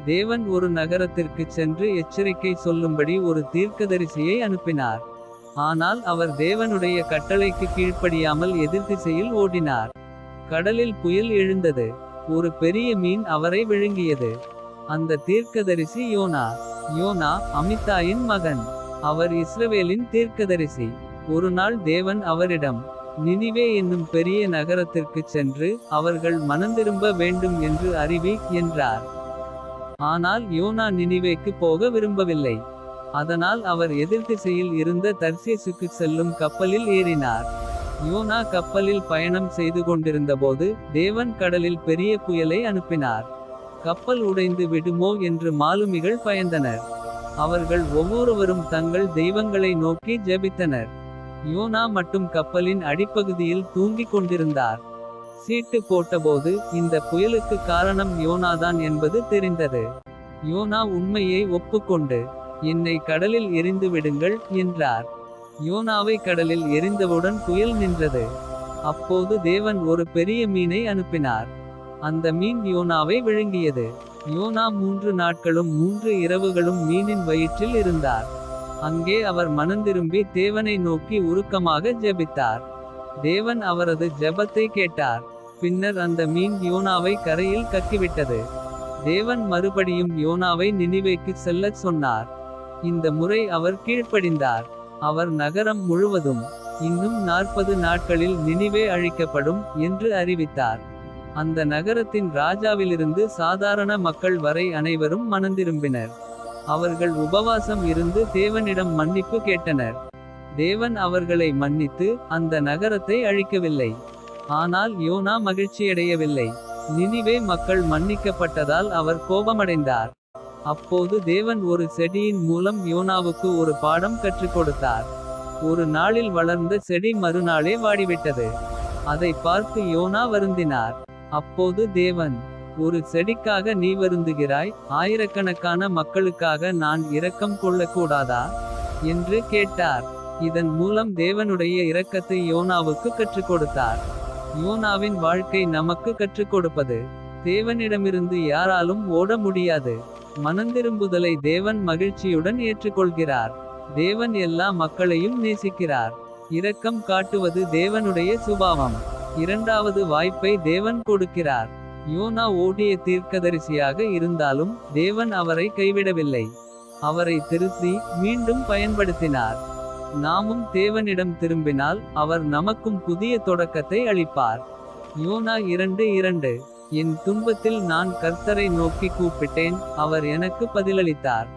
தேவன் ஒரு நகரத்திற்குச் சென்று எச்சரிக்கை சொல்லும்படி ஒரு தீர்க்கதரிசியை அனுப்பினார். ஆனால் அவர் தேவனுடைய கட்டளைக்கு கீழ்ப்படியாமல் எதிர்திசையில் ஓடினார். கடலில் புயல் எழுந்தது. ஒரு பெரிய மீன் அவரை விழுங்கியது. அந்த தீர்க்கதரிசி யோனா. யோனா அமித்தாயின் மகன். அவர் இஸ்ரவேலின் தீர்க்கதரிசி. ஒரு நாள் தேவன் அவரிடம், நினிவே என்னும் பெரிய நகரத்திற்குச் சென்று அவர்கள் மனந்திரும்ப வேண்டும் என்று அறிவி என்றார். ஆனால் யோனா நினிவேக்கு போக விரும்பவில்லை. அதனால் அவர் எதிர்திசையில் இருந்த தர்சீசுக்கு செல்லும் கப்பலில் ஏறினார். யோனா கப்பலில் பயணம் செய்து கொண்டிருந்தபோது தேவன் கடலில் பெரிய புயலை அனுப்பினார். கப்பல் உடைந்து விடுமோ என்று மாலுமிகள் பயந்தனர். அவர்கள் ஒவ்வொருவரும் தங்கள் தெய்வங்களை நோக்கி ஜெபித்தனர். யோனா மட்டும் கப்பலின் அடிப்பகுதியில் தூங்கிக் கொண்டிருந்தார். சீட்டு போட்டபோது இந்த புயலுக்கு காரணம் யோனாதான் என்பது தெரிந்தது. யோனா உண்மையை ஒப்புக்கொண்டு, என்னை கடலில் எறிந்து விடுங்கள் என்றார். யோனாவை கடலில் எறிந்தவுடன் புயல் நின்றது. அப்போது தேவன் ஒரு பெரிய மீனை அனுப்பினார். அந்த மீன் யோனாவை விழுங்கியது. யோனா 3 நாட்களும் 3 இரவுகளும் மீனின் வயிற்றில் இருந்தார். அங்கே அவர் மனந்திரும்பி தேவனை நோக்கி உருக்கமாக ஜெபித்தார். தேவன் அவரது ஜெபத்தை கேட்டார். பின்னர் அந்த மீன் யோனாவை கரையில் கக்கிவிட்டது. தேவன் மறுபடியும் யோனாவை நினிவேக்கு செல்லச் சொன்னார். இந்த முறை அவர் கீழ்ப்படிந்தார். அவர் நகரம் முழுவதும், இன்னும் 40 நாட்களில் நினிவே அழிக்கப்படும் என்று அறிவித்தார். அந்த நகரத்தின் ராஜாவிலிருந்து சாதாரண மக்கள் வரை அனைவரும் மனந்திரும்பினர். அவர்கள் உபவாசம் இருந்து தேவனிடம் மன்னிப்பு கேட்டனர். தேவன் அவர்களை மன்னித்து அந்த நகரத்தை அழிக்கவில்லை. ஆனால் யோனா மகிழ்ச்சியடையவில்லை. நினிவே மக்கள் மன்னிக்கப்பட்டதால் அவர் கோபமடைந்தார். அப்போது தேவன் ஒரு செடியின் மூலம் யோனாவுக்கு ஒரு பாடம் கற்றுக் கொடுத்தார். ஒரு நாளில் வளர்ந்த செடி மறுநாளே வாடிவிட்டது. அதை பார்த்து யோனா வருந்தினார். அப்போது தேவன், ஒரு செடிக்காக நீ வருந்துகிறாய், ஆயிரக்கணக்கான மக்களுக்காக நான் இரக்கம் கொள்ளக்கூடாதா என்று கேட்டார். இதன் மூலம் தேவனுடைய இரக்கத்தை யோனாவுக்கு கற்றுக் கொடுத்தார். யோனாவின் வாழ்க்கை நமக்கு கற்றுக் கொடுப்பது, தேவனிடமிருந்து யாராலும் ஓட முடியாது. மனந்திரும்புதலை தேவன் மகிழ்ச்சியுடன் ஏற்றுக்கொள்கிறார். தேவன் எல்லா மக்களையும் நேசிக்கிறார். இரக்கம் காட்டுவது தேவனுடைய சுபாவம். இரண்டாவது வாய்ப்பை தேவன் கொடுக்கிறார். யோனா ஓடிய தீர்க்கதரிசியாக இருந்தாலும் தேவன் அவரை கைவிடவில்லை. அவரை திருத்தி மீண்டும் பயன்படுத்தினார். நாமும் தேவனிடம் திரும்பினால் அவர் நமக்கும் புதிய தொடக்கத்தை அளிப்பார். யோனா 2:2. என் துன்பத்தில் நான் கர்த்தரை நோக்கி கூப்பிட்டேன், அவர் எனக்கு பதிலளித்தார்.